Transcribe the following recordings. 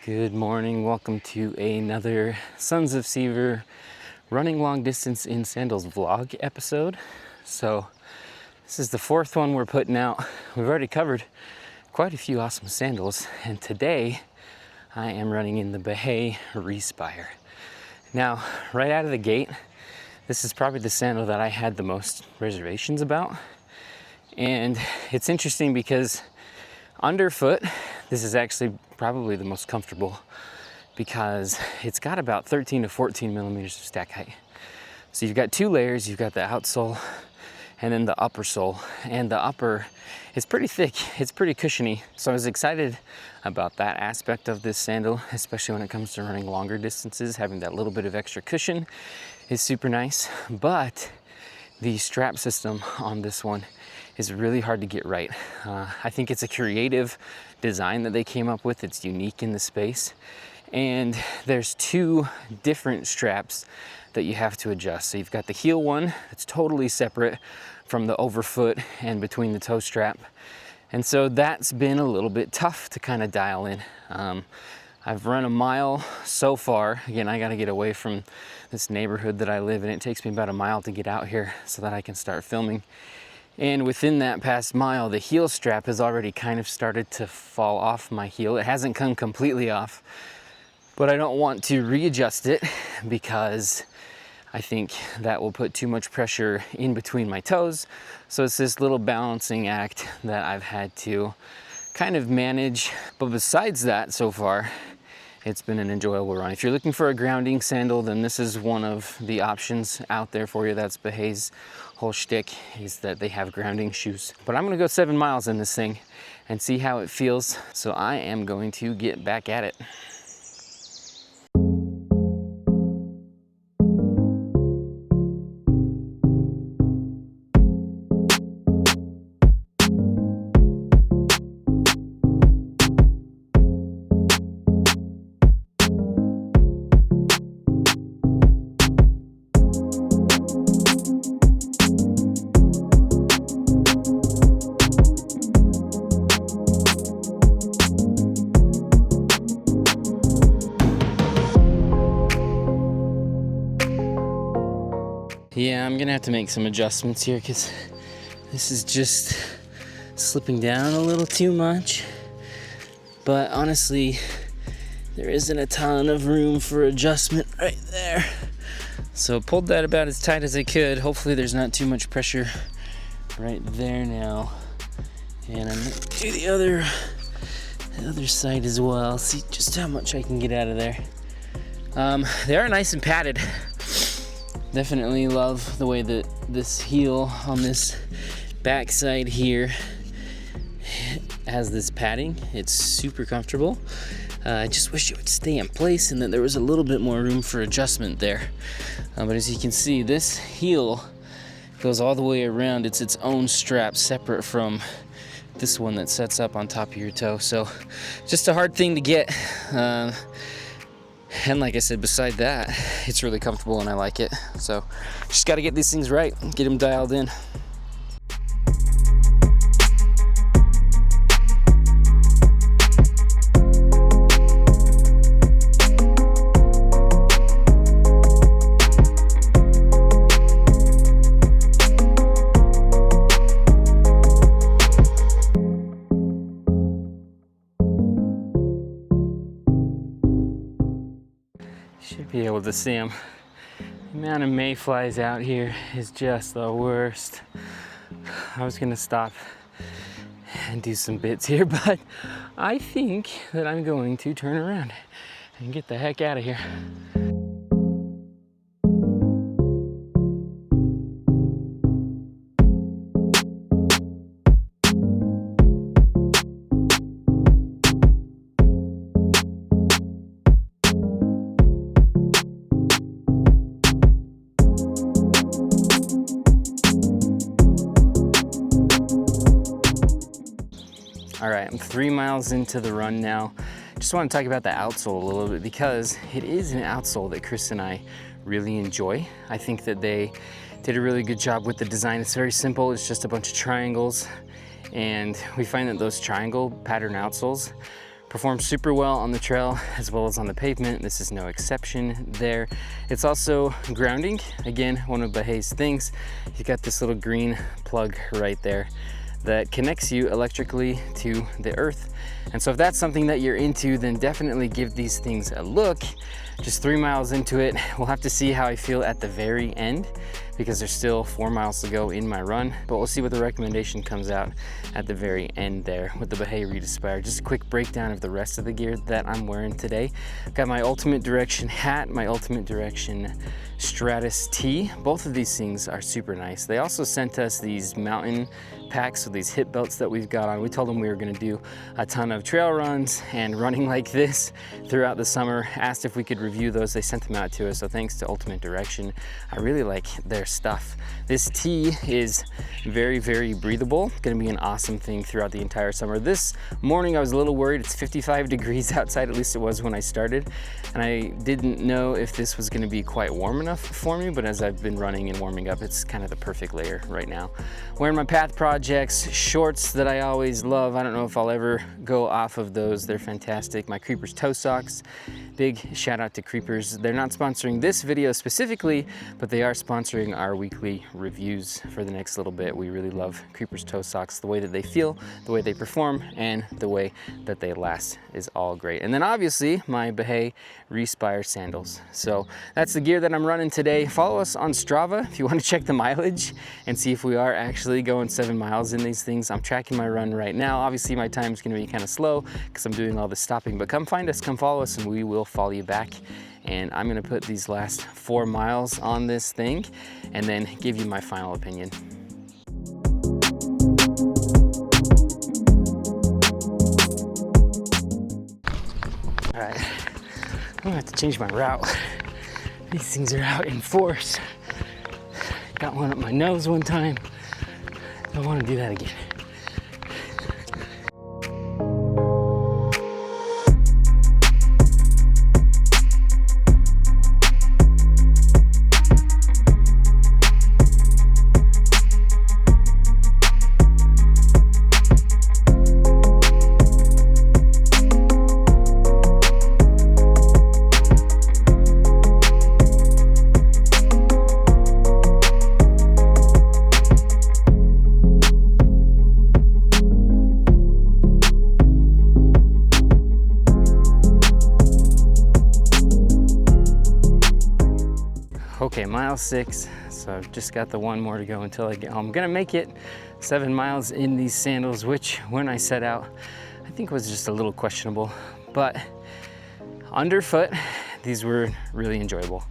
Good morning, welcome to another Sons of Sever running long distance in sandals vlog episode. So this is the fourth one we're putting out. We've already covered quite a few awesome sandals, and today I am running in the Bahe Respire. Now, right out of the gate, this is probably the sandal that I had the most reservations about. And it's interesting because underfoot, this is actually probably the most comfortable because it's got about 13 to 14 millimeters of stack height. So you've got two layers, you've got the outsole and then the upper sole. And the upper is pretty thick, it's pretty cushiony. So I was excited about that aspect of this sandal, especially when it comes to running longer distances. Having that little bit of extra cushion is super nice, but the strap system on this one is really hard to get right. I think it's a creative design that they came up with. It's unique in the space. And there's two different straps that you have to adjust. So you've got the heel one that's totally separate from the overfoot and between the toe strap. And so that's been a little bit tough to kind of dial in. I've run a mile so far. Again, I gotta get away from this neighborhood that I live in. It takes me about a mile to get out here so that I can start filming. And within that past mile, the heel strap has already kind of started to fall off my heel. It hasn't come completely off, but I don't want to readjust it because I think that will put too much pressure in between my toes. So it's this little balancing act that I've had to kind of manage. But besides that, so far, it's been an enjoyable run. If you're looking for a grounding sandal, then this is one of the options out there for you. That's Bahe's whole shtick, is that they have grounding shoes. But I'm gonna go 7 miles in this thing and see how it feels. So I am going to get back at it. Yeah, I'm gonna have to make some adjustments here because this is just slipping down a little too much. But honestly, there isn't a ton of room for adjustment right there. So pulled that about as tight as I could. Hopefully there's not too much pressure right there now. And I'm gonna do the other side as well. See just how much I can get out of there. They are nice and padded. Definitely love the way that this heel on this backside here has this padding. It's super comfortable. I just wish it would stay in place and that there was a little bit more room for adjustment there. But as you can see, this heel goes all the way around. It's its own strap separate from this one that sets up on top of your toe. So just a hard thing to get. And like I said, beside that, it's really comfortable and I like it. So just got to get these things right, get them dialed in. Should be able to see them. The amount of mayflies out here is just the worst. I was gonna stop and do some bits here, but I think that I'm going to turn around and get the heck out of here. All right, I'm 3 miles into the run now. Just want to talk about the outsole a little bit because it is an outsole that Chris and I really enjoy. I think that they did a really good job with the design. It's very simple. It's just a bunch of triangles, and we find that those triangle pattern outsoles Performs super well on the trail as well as on the pavement. This is no exception there. It's also grounding. Again, one of Bahe's things. You got this little green plug right there that connects you electrically to the earth. And so if that's something that you're into, then definitely give these things a look. Just 3 miles into it, we'll have to see how I feel at the very end because there's still 4 miles to go in my run, but we'll see what the recommendation comes out at the very end there with the Bahe Respire. Just a quick breakdown of the rest of the gear that I'm wearing today. I've got my Ultimate Direction hat, my Ultimate Direction Stratus tee. Both of these things are super nice. They also sent us these mountain packs with these hip belts that we've got on. We told them we were gonna do a ton of trail runs and running like this throughout the summer. Asked if we could review those. They sent them out to us, so thanks to Ultimate Direction. I really like their stuff. This tee is very, very breathable. Gonna be an awesome thing throughout the entire summer. This morning I was a little worried. It's 55 degrees outside, at least it was when I started, and I didn't know if this was gonna be quite warm enough for me, but as I've been running and warming up, it's kind of the perfect layer right now. Wearing my Path Projects shorts that I always love. I don't know if I'll ever go off of those. They're fantastic. My Creepers toe socks. Big shout out to Creepers. They're not sponsoring this video specifically, but they are sponsoring our weekly reviews for the next little bit. We really love Creepers toe socks. The way that they feel, the way they perform, and the way that they last is all great. And then obviously my Bahe Respire sandals. So that's the gear that I'm running today. Follow us on Strava if you want to check the mileage and see if we are actually going 7 miles in these things. I'm tracking my run right now. Obviously my time is going to be kind of slow because I'm doing all the stopping, but come find us, come follow us, and we will follow you back. And I'm going to put these last 4 miles on this thing and then give you my final opinion. All right, I'm gonna have to change my route. These things are out in force. Got one up my nose one time. Don't want to do that again. Okay, mile 6, so I've just got the 1 more to go until I get home. I'm gonna make it 7 miles in these sandals, which when I set out, I think was just a little questionable, but underfoot, these were really enjoyable.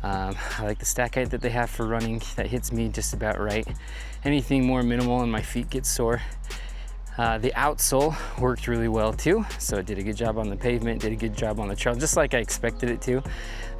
I like the stack height that they have for running. That hits me just about right. Anything more minimal and my feet get sore. The outsole worked really well too, so it did a good job on the pavement, did a good job on the trail, just like I expected it to.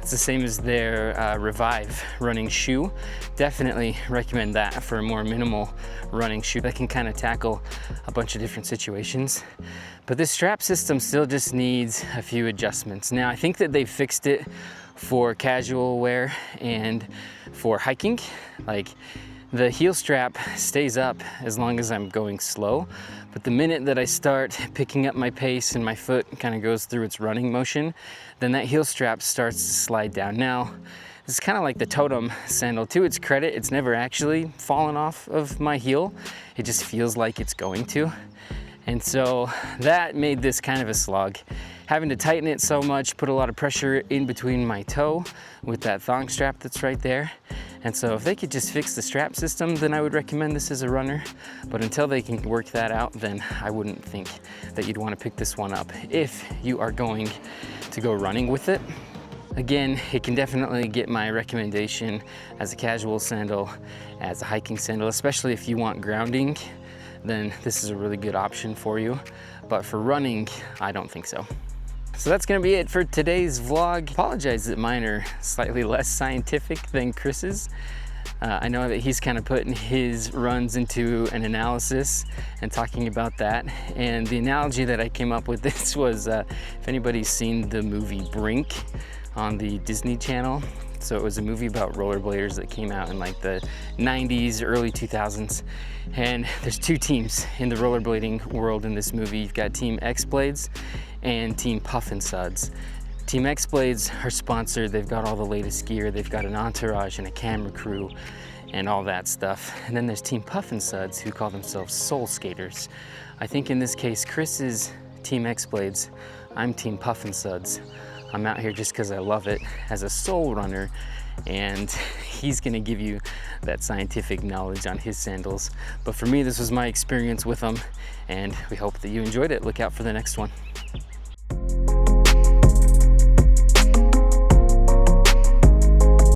It's the same as their Revive running shoe. Definitely recommend that for a more minimal running shoe that can kind of tackle a bunch of different situations. But this strap system still just needs a few adjustments. Now, I think that they fixed it for casual wear and for hiking. Like, the heel strap stays up as long as I'm going slow, but the minute that I start picking up my pace and my foot kind of goes through its running motion, then that heel strap starts to slide down. Now, this is kind of like the Toetem sandal. To its credit, it's never actually fallen off of my heel. It just feels like it's going to. And so that made this kind of a slog. Having to tighten it so much, put a lot of pressure in between my toe with that thong strap that's right there. And so if they could just fix the strap system, then I would recommend this as a runner. But until they can work that out, then I wouldn't think that you'd want to pick this one up if you are going to go running with it. Again, it can definitely get my recommendation as a casual sandal, as a hiking sandal, especially if you want grounding, then this is a really good option for you. But for running, I don't think so. So that's gonna be it for today's vlog. Apologize that mine are slightly less scientific than Chris's. I know that he's kind of putting his runs into an analysis and talking about that. And the analogy that I came up with this was, if anybody's seen the movie Brink on the Disney Channel. So it was a movie about rollerbladers that came out in like the 90s, early 2000s. And there's two teams in the rollerblading world in this movie. You've got Team X-Blades and Team Puffin Suds. Team X-Blades are sponsored. They've got all the latest gear. They've got an entourage and a camera crew and all that stuff. And then there's Team Puffin Suds, who call themselves soul skaters. I think in this case, Chris is Team X-Blades. I'm Team Puffin Suds. I'm out here just because I love it as a soul runner, and he's gonna give you that scientific knowledge on his sandals. But for me, this was my experience with them, and we hope that you enjoyed it. Look out for the next one.